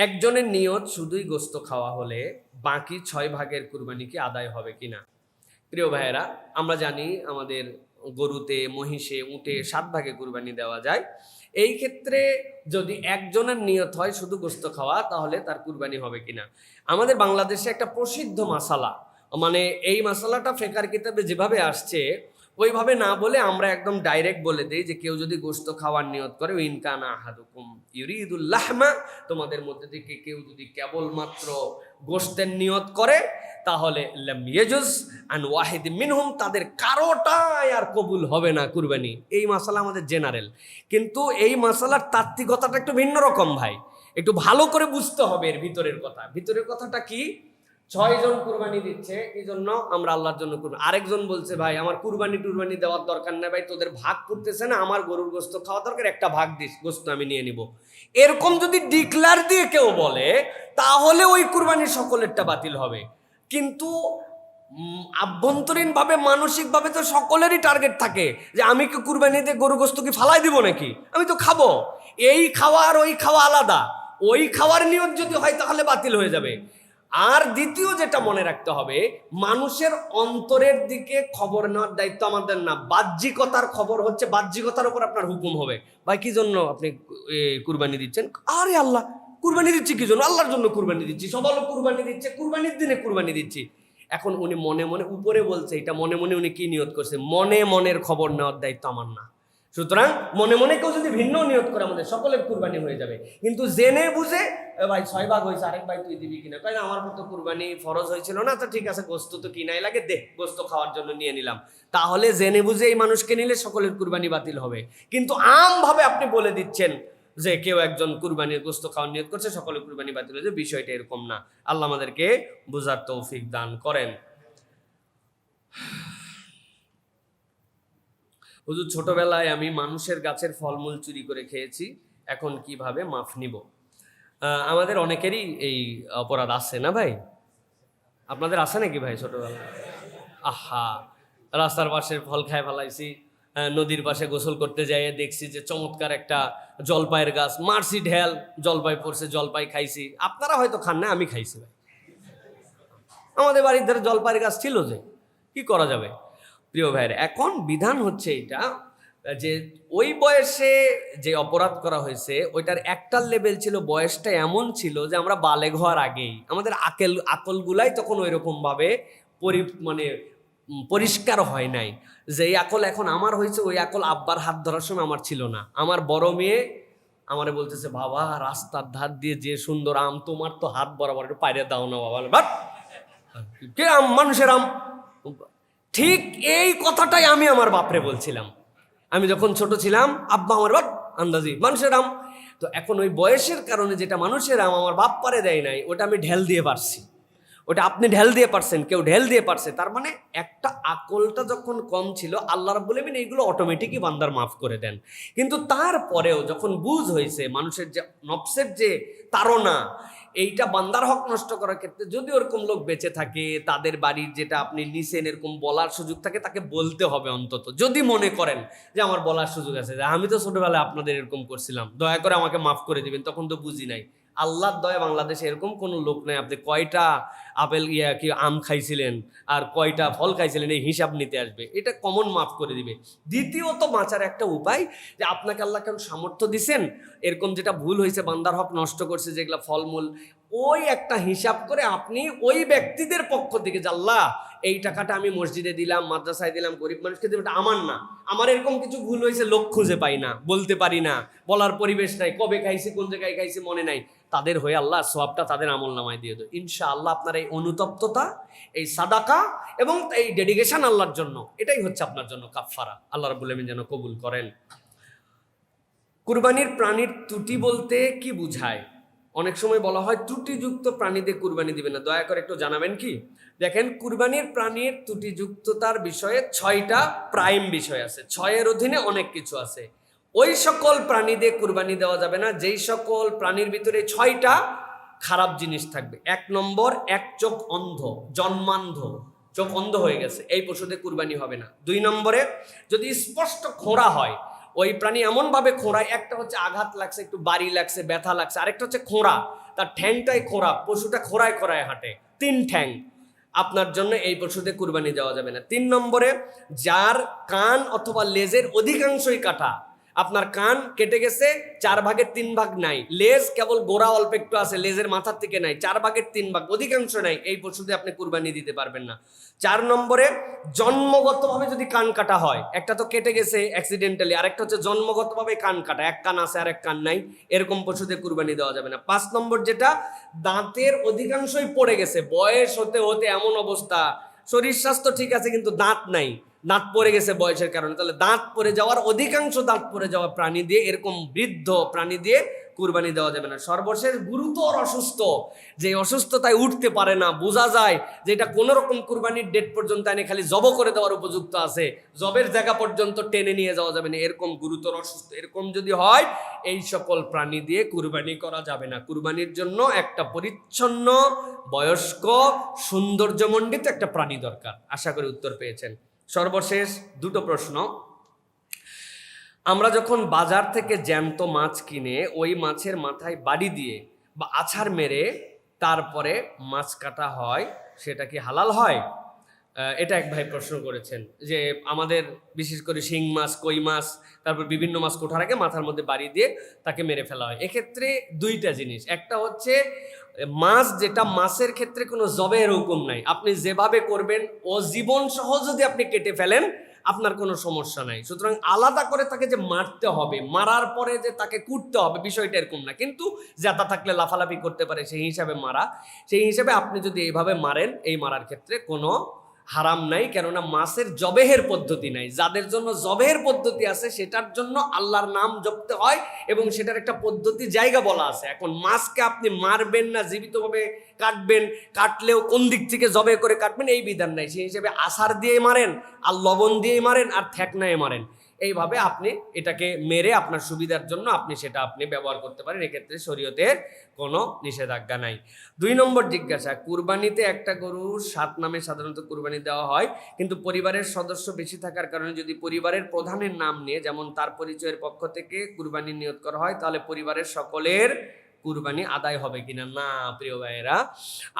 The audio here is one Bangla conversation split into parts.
একজনের নিয়ত শুধুই গোস্ত খাওয়া হলে বাকি 6 ভাগের কুরবানি কি আদায় হবে কিনা? প্রিয় ভাইয়েরা, আমরা জানি আমাদের গরুতে, মহিষে, উটে 7 ভাগে কুরবানি দেওয়া যায়। এই ক্ষেত্রে যদি একজনের নিয়ত হয় শুধু গোস্ত খাওয়া, তাহলে তার কুরবানি হবে কিনা। আমাদের বাংলাদেশে একটা প্রসিদ্ধ মাসালা, মানে এই মাসালাটা ফিকহ কিতাবে যেভাবে আসছে ওইভাবে না বলে আমরা একদম ডাইরেক্ট বলে দেই যে কেউ যদি গোস্ত খাওয়ার নিয়ত করে, ইনকানা আহাদুকুম ইউরিদুল লাহমা, তোমাদের মধ্যে থেকে কেউ যদি কেবলমাত্র গোস্তের নিয়ত করে তাহলে লাম ইয়াজুজ আন ওয়াহিদ মিনহুম, তাদের কারোটাই আর কবুল হবে না কুরবানি। এই মাসালা আমাদের জেনারেল, কিন্তু এই মাসালার তাত্ত্বিকতাটা একটু ভিন্ন রকম ভাই, একটু ভালো করে বুঝতে হবে এর ভিতরের কথা। ভিতরের কথাটা কি? 6 জন কুরবানি দিচ্ছে, এই জন্য আমরা আল্লাহর জন্য কুরবানি। আরেকজন বলছে ভাই আমার কুরবানি টুরবানি দেওয়ার দরকার নেই ভাই, তোদের ভাগ করতেছে না, আমার গরুর গোস্ত খাওয়া দরকার, একটা ভাগ দিস, গোস্ত আমি নিয়ে নিব। এরকম যদি ডিক্লার দিয়ে কেউ বলে তাহলে ওই কুরবানি সকলেরটা বাতিল হবে। কিন্তু আভ্যন্তরীণভাবে মানসিকভাবে তো সকলেরই টার্গেট থাকে যে আমি কি কুরবানিতে গরু গোস্ত কি ফালাই দিব নাকি, আমি তো খাবো। এই খাওয়া আর ওই খাওয়া আলাদা। ওই খাওয়ার নিয়ত যদি হয় তাহলে বাতিল হয়ে যাবে। আর দ্বিতীয় যেটা মনে রাখতে হবে, মানুষের অন্তরের দিকে খবর নেওয়ার দায়িত্ব আমাদের না, বাহ্যিকতার খবর হচ্ছে, বাহ্যিকতার উপর আপনার হুকুম হবে। ভাই কি জন্য আপনি কুরবানি দিচ্ছেন? আরে আল্লাহ, কুরবানি দিচ্ছি কি জন্য? আল্লাহর জন্য কুরবানি দিচ্ছি। সবাই কুরবানি দিচ্ছে, কুরবানির দিনে কুরবানি দিচ্ছি। এখন উনি মনে মনে উপরে বলছে, এটা মনে মনে উনি কি নিয়ত করছে, মনে মনের খবর নেওয়ার দায়িত্ব আমার না। সুতরাং মনে মনে কেউ যদি ভিন্ন নিয়ত করে আমাদের সকলের কুরবানি হয়ে যাবে। কিন্তু জেনে বুঝে ভাই 6 ভাগ হয়েছে, আরেক ভাই তুই দিবি কিনা, কয় আমার মতো কুরবানি ফরজ হয়েছিল না, তো ঠিক আছে গোস্ত তো কিনাই লাগে, দে গোস্ত খাওয়ার জন্য নিয়ে নিলাম। তাহলে জেনে বুঝে এই মানুষকে নিলে সকলের কুরবানি বাতিল হবে। কিন্তু আমভাবে আপনি বলে দিচ্ছেন যে কেউ একজন কুরবানির গোস্ত খাওয়ার নিয়ত করছে, সকলের কুরবানি বাতিল হয়েছে, বিষয়টা এরকম না। আল্লাহ আমাদেরকে বুঝার তৌফিক দান করেন। হুজুর, ছোটবেলায় আমি মানুষের গাছের ফলমূল চুরি করে খেয়েছি, এখন কিভাবে মাফ নিব? আমাদের অনেকেরই এই অপরাধ আছে না ভাই? আপনাদের আছে নাকি ভাই ছোটবেলায়? আহা, রাস্তার পাশে ফল খায় ফেলাইছি, নদীর পাশে গোসল করতে যাই দেখছি যে চমৎকার একটা জলপাইয়ের গাছ, মারছি ঢেল, জলপাই পড়ছে, জলপাই খাইছি। আপনারা হয়তো খান না, আমি খাইছি ভাই। আমাদের বাড়ির ধারে জলপাইয়ের গাছ ছিল, যে কি করা যাবে। প্রিয় ভাইয়ের, এখন বিধান হচ্ছে এটা যে ওই বয়সে যে অপরাধ করা হয়েছে ওইটার একটা লেভেল ছিল, বয়সটা এমন ছিল যে আমরা বালেগ হওয়ার আগেই আমাদের আকলগুলাই তখন ওই রকমভাবে পরিষ্কার হয় নাই। যে এই আকল এখন আমার হয়েছে, ওই আকল আব্বার হাত ধরার সময় আমার ছিল না। আমার বড় মেয়ে আমারে বলতেছে, বাবা রাস্তার ধার দিয়ে যে সুন্দর আম, তোমার তো হাত বরাবর, একটু পাইরে দাও না বাবা। বাট কে আম? মানুষের আম। ঠিক এই কথাটাই আমি আমার বাপরে বলছিলাম। আমি যখন ছোট ছিলাম, আব্বা আমার বাপ আন্দাজি মানুষের আম। তো এখন ওই বয়সের কারণে যেটা মানুষের আম আমার বাপ পারে দেয় নাই, ওটা আমি ঢেল দিয়ে পারছি। ওটা আপনি ঢেল দিয়ে পারছেন, কেউ ঢেল দিয়ে পারছে। তার মানে একটা আকলটা যখন কম ছিল, আল্লাহ রাব্বুল আলামিন এইগুলো অটোমেটিকই বান্দার মাফ করে দেন। কিন্তু তারপরেও যখন বুঝ হয়েছে মানুষের যে নফসের যে তাড়না, এইটা বান্দার হক নষ্ট করার ক্ষেত্রে যদি ওরকম লোক বেঁচে থাকে, তাদের বাড়ির যেটা আপনি নিছেন এরকম বলার সুযোগ থাকে, তাকে বলতে হবে অন্তত। যদি মনে করেন যে আমার বলার সুযোগ আছে, যে আমি তো ছোটবেলায় আপনাদের এরকম করছিলাম, দয়া করে আমাকে মাফ করে দিবেন, তখন তো বুঝি নাই। আল্লাহর দয়া বাংলাদেশে এরকম কোনো লোক নাই আপনি কয়টা আপেল কি আম খাইছিলেন আর কয়টা ফল খাইছিলেন এই হিসাব নিতে আসবে, এটা কমন মাফ করে দিবে। দ্বিতীয়ত বাঁচার একটা উপায়, যে আপনাকে আল্লাহ কেন সামর্থ্য দিছেন, এরকম যেটা ভুল হয়েছে, বান্দার হক নষ্ট করছে যেগুলা ফলমূল, ওই একটা হিসাব করে আপনি ওই ব্যক্তিদের পক্ষ থেকে, যে আল্লাহ এই টাকাটা আমি মসজিদে দিলাম, মাদ্রাসায় দিলাম, গরিব মানুষকে দিলাম, এটা আমার না, আমার এরকম কিছু ভুল হয়েছে, লোক খুঁজে পাই না, বলতে পারি না, বলার পরিবেশ নাই, কবে খাইছি, কোন জায়গায় খাইছি মনে নাই, তাদের হয়ে আল্লাহ সওয়াবটা তাদের আমল নামায় দিয়ে দেয় ইনশাআল্লাহ। আপনার এই অনুতপ্ততা, এই সাদাকা এবং এই ডেডিকেশন আল্লাহর জন্য, এটাই হচ্ছে আপনার জন্য কাফফারা। আল্লাহ রাব্বুল আলামিন যেন কবুল করেন। কুরবানির প্রাণীর ত্রুটি বলতে কি বুঝায়? অনেক সময় বলা হয় ত্রুটিযুক্ত প্রাণীদের কুরবানি দিবেন না, দয়া করে একটু জানাবেন কি? দেখেন, কুরবানির প্রাণীর ত্রুটিযুক্ততার বিষয়ে 6টা প্রাইম বিষয় আছে, 6-এর অধীনে অনেক কিছু আছে। ওই সকল প্রাণীদের কুরবানি দেওয়া যাবে না যেই সকল প্রাণীর ভিতরে 6টা খারাপ জিনিস থাকবে। 1 নম্বর, এক চোখ অন্ধ, জন্মান্ধ, চোখ অন্ধ হয়ে গেছে, এই পশুদের কুরবানি হবে না। 2 নম্বরে, যদি স্পষ্ট খোঁড়া হয়, ওই প্রাণী এমনভাবে খোঁড়ায়, একটা হচ্ছে আঘাত লাগছে, একটু বাড়ি লাগছে, ব্যথা লাগছে, আরেকটা হচ্ছে খোঁড়া, তার ঠ্যাংটাই খোঁড়া, পশুটা খোঁড়ায় খোঁড়ায় হাঁটে, 3 ঠ্যাং। আপনার জন্য এই পশুতে কুরবানি দেওয়া যাবে না। 3 নম্বরে, যার কান অথবা লেজের অধিকাংশই কাটা, আপনার কান কেটে গেছে, 4 ভাগের 3 ভাগ নাই, লেজ কেবল গোড়া অল্প একটু আছে, লেজের মাথার থেকে নাই, 4 ভাগের 3 ভাগ অধিকাংশ নাই, এই পশুতে আপনি কুরবানি দিতে পারবেন না। 4 নম্বরে, জন্মগতভাবে যদি কান কাটা হয়, একটা তো কেটে গেছে অ্যাক্সিডেন্টালি, আরেকটা হচ্ছে জন্মগতভাবে কান কাটা, এক কান আছে আর এক কান নাই, এরকম পশুতে কুরবানি দেওয়া যাবে না। 5 নম্বর, যেটা দাঁতের অধিকাংশই পড়ে গেছে, বয়স হতে হতে এমন অবস্থা, শরীর স্বাস্থ্য ঠিক আছে কিন্তু দাঁত নাই, দাঁত পড়ে গেছে বয়সের কারণে, তাহলে দাঁত পড়ে যাওয়ার, অধিকাংশ দাঁত পড়ে যাওয়া প্রাণী দিয়ে, এরকম বৃদ্ধ প্রাণী দিয়ে কুরবানি দেওয়া যাবে না। সর্বশেষ, গুরুতর অসুস্থ, যে অসুস্থতায় উঠতে পারে না, বোঝা যায় যে এটা কোনো রকম কুরবানির ডেট পর্যন্ত এনে খালি জব করে দেওয়ার উপযুক্ত আছে, জবের জায়গা পর্যন্ত টেনে নিয়ে যাওয়া যাবে না, এরকম গুরুতর অসুস্থ, এরকম যদি হয়, এই সকল প্রাণী দিয়ে কুরবানি করা যাবে না। কুরবানির জন্য একটা পরিচ্ছন্ন, বয়স্ক, সৌন্দর্যমণ্ডিত একটা প্রাণী দরকার। আশা করি উত্তর পেয়েছেন। সর্বশেষ 2টো প্রশ্ন। আমরা যখন বাজার থেকে জ্যান্ত মাছ কিনে ওই মাছের মাথায় বাড়ি দিয়ে বা আছাড় মেরে তারপরে মাছ কাটা হয়, সেটা কি হালাল হয়? এটা এক ভাই প্রশ্ন করেছেন যে আমাদের বিশেষ করে শিং মাছ, কই মাছ, তারপর বিভিন্ন মাছ কোঠার আগে মাথার মধ্যে বাড়ি দিয়ে তাকে মেরে ফেলা হয়। এক্ষেত্রে 2টা জিনিস। একটা হচ্ছে মাছ, যেটা মাছের ক্ষেত্রে কোনো জবের হুকুম নাই, আপনি যেভাবে করবেন ও জীবন সহ যদি আপনি কেটে ফেলেন আপনার কোনো সমস্যা নাই। সুতরাং আলাদা করে তাকে যে মারতে হবে, মারার পরে যে তাকে কুটতে হবে, বিষয়টা এরকম না। কিন্তু জেতা থাকলে লাফালাফি করতে পারে, সেই হিসাবে মারা, সেই হিসাবে আপনি যদি এইভাবে মারেন, এই মারার ক্ষেত্রে কোনো হারাম নাই, কেননা মাছের জবেহের পদ্ধতি নাই। যাদের জন্য জবেহের পদ্ধতি আছে সেটার জন্য আল্লাহর নাম জপতে হয় এবং সেটার একটা পদ্ধতি জায়গা বলা আছে। এখন মাছকে আপনি মারবেন না, জীবিতভাবে কাটবেন, কাটলেও কোন দিক থেকে জবে করে কাটবেন এই বিধান নাই। সেই হিসেবে আসার দিয়ে মারেন, আর লবণ দিয়ে মারেন, আর ঠেকনায় মারেন, এইভাবে আপনি এটাকে মেরে আপনার সুবিধার জন্য আপনি ব্যবহার করতে পারেন। এক্ষেত্রে শরীয়তের কোনো নিষেধাজ্ঞা নাই। 2 নম্বর জিজ্ঞাসা, কুরবানিতে একটা গরুর 7 নামে সাধারণত কুরবানি দেওয়া হয়, কিন্তু পরিবারের সদস্য বেশি থাকার কারণে যদি পরিবারের প্রধানের নাম নিয়ে, যেমন তার পরিচয়ের পক্ষ থেকে কুরবানি নিয়ত করা হয়, তাহলে পরিবারের সকলের কুরবানি আদায় হবে কিনা? না প্রিয় ভাইয়েরা,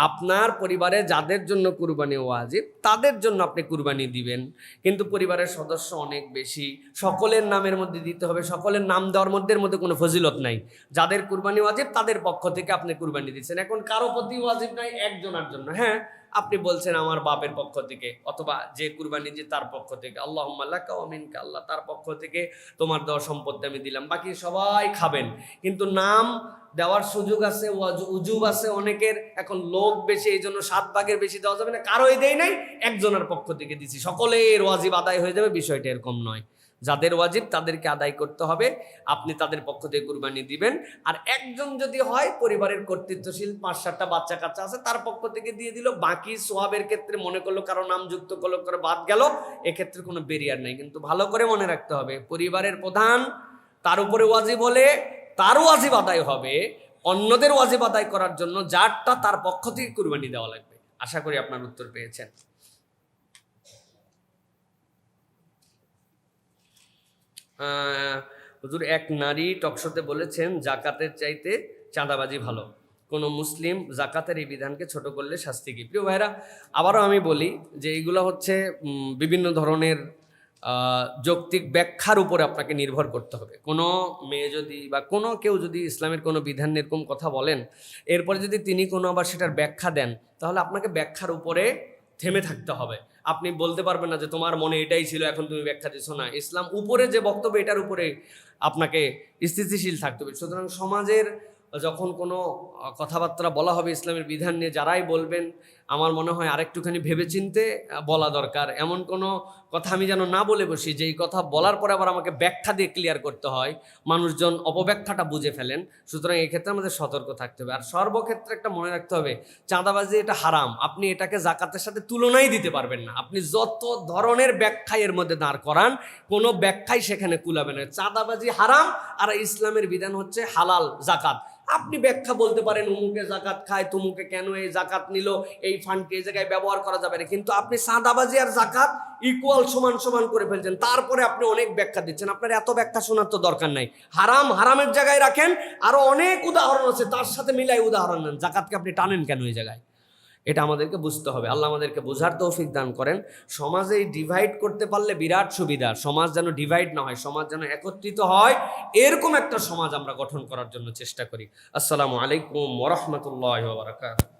আপনার পরিবারে যাদের জন্য কুরবানি ওয়াজিব তাদের জন্য আপনি কুরবানি দিবেন, কিন্তু পরিবারের সদস্য অনেক বেশি, সকলের নামের মধ্যে দিতে হবে, সকলের নাম দেওয়ার মধ্যে কোনো ফজিলত নাই। যাদের কুরবানি ওয়াজিব তাদের পক্ষ থেকে আপনি কুরবানি দিচ্ছেন। এখন কারো প্রতি ওয়াজিব নাই, একজনের জন্য, হ্যাঁ আপনি বলছেন আমার বাপের পক্ষ থেকে, অথবা যে কুরবানি যে তার পক্ষ থেকে, আল্লাহুম্মা লাকা ওয়া মিনকা, আল্লাহ তার পক্ষ থেকে তোমার দেওয়া সম্পত্তি আমি দিলাম, বাকি সবাই খাবেন, কিন্তু নাম দেওয়ার সুযোগ আছে, উজুব আছে অনেকের, এখন লোক বেশি, এই জন্য 7 ভাগের বেশি দেওয়া যাবে না, কারোই দেয় নাই, একজনের পক্ষ থেকে দিছি, সকলের ওয়াজিব আদায় হয়ে যাবে, বিষয়টা এরকম নয়। যাদের ওয়াজিব তাদেরকে আদায় করতে হবে, আপনি তাদের পক্ষ থেকে কুরবানি দিবেন। আর একজন যদি হয় পরিবারের কর্তৃত্বশীল, 5-7টা বাচ্চা কাচ্চা আছে, তার পক্ষ থেকে দিয়ে দিল, বাকি সোয়াবের ক্ষেত্রে মনে করলো কারো নাম যুক্ত করলো, করে বাদ গেল, এক্ষেত্রে কোনো বেরিয়ার নাই। কিন্তু ভালো করে মনে রাখতে হবে, পরিবারের প্রধান তার উপরে ওয়াজিব হলে তার ওয়াজিব আদায় হবে, অন্যদের ওয়াজিব আদায় করার জন্য যারটা তার পক্ষ থেকে কুরবানি দেওয়া লাগবে। আশা করি আপনার উত্তর পেয়েছেন। হুজুর, এক নারী টকশোতে বলেছেন জাকাতের চাইতে চাঁদাবাজি ভালো, কোনো মুসলিম জাকাতের এই বিধানকে ছোট করলে শাস্তি কি? প্রিয় ভাইরা, আবারও আমি বলি যে এইগুলো হচ্ছে বিভিন্ন ধরনের যৌক্তিক ব্যাখ্যার উপরে আপনাকে নির্ভর করতে হবে। কোনো মেয়ে যদি বা কোনো কেউ যদি ইসলামের কোনো বিধান এরকম কথা বলেন, এরপরে যদি তিনি কোনো আবার সেটার ব্যাখ্যা দেন, তাহলে আপনাকে ব্যাখ্যার উপরে থেমে থাকতে হবে। আপনি বলতে পারবেন না যে তোমার মনে এটাই ছিল, এখন তুমি ব্যাখ্যা দিচ্ছ না। ইসলাম উপরে যে বক্তব্য, এটার উপরে আপনাকে স্থিতিশীল থাকতে হবে। সুতরাং সমাজের যখন কোনো কথাবার্তা বলা হবে ইসলামের বিধান নিয়ে, যারাই বলবেন আমার মনে হয় আরেকটুখানি ভেবেচিন্তে বলা দরকার। এমন কোনো কথা আমি যেন না বলে বসি যেই কথা বলার পরে আবার আমাকে ব্যাখ্যা দিয়ে ক্লিয়ার করতে হয়, মানুষজন অপব্যাখ্যাটা বুঝে ফেলেন। সুতরাং এই ক্ষেত্রে আমাদের সতর্ক থাকতে হবে। আর সর্বক্ষেত্রে একটা মনে রাখতে হবে, চাঁদাবাজি এটা হারাম, আপনি এটাকে জাকাতের সাথে তুলনাই দিতে পারবেন না। আপনি যত ধরনের ব্যাখ্যাই এর মধ্যে দাঁড় করান, কোনো ব্যাখ্যাই সেখানে কুলাবে না। চাঁদাবাজি হারাম আর ইসলামের বিধান হচ্ছে হালাল জাকাত। আপনি ব্যাখ্যা বলতে পারেন অমুকে জাকাত খায়, তমুকে কেন এই জাকাত নিল, এই ফান্ডকে এই জায়গায় ব্যবহার করা যাবে না, কিন্তু আপনি সাদাবাজি আর জাকাত ইকুয়াল সমান সমান করে ফেলছেন, তারপরে আপনি অনেক ব্যাখ্যা দিচ্ছেন। আপনার এত ব্যাখ্যা শোনার তো দরকার নাই। হারাম হারামের জায়গায় রাখেন, আরো অনেক উদাহরণ আছে তার সাথে মিলাই উদাহরণ নেন। জাকাতকে আপনি টানেন কেন এই জায়গায়? এটা আমাদেরকে বুঝতে হবে। আল্লাহ আমাদেরকে বোঝার তৌফিক দান করেন। সমাজে ডিভাইড করতে পারলে বিরাট সুবিধা। সমাজ যেন ডিভাইড না হয়, সমাজ যেন একত্রিত হয়, এরকম একটা সমাজ আমরা গঠন করার জন্য চেষ্টা করি। আসসালামু আলাইকুম ওয়া রাহমাতুল্লাহি ওয়া বারাকাতুহু।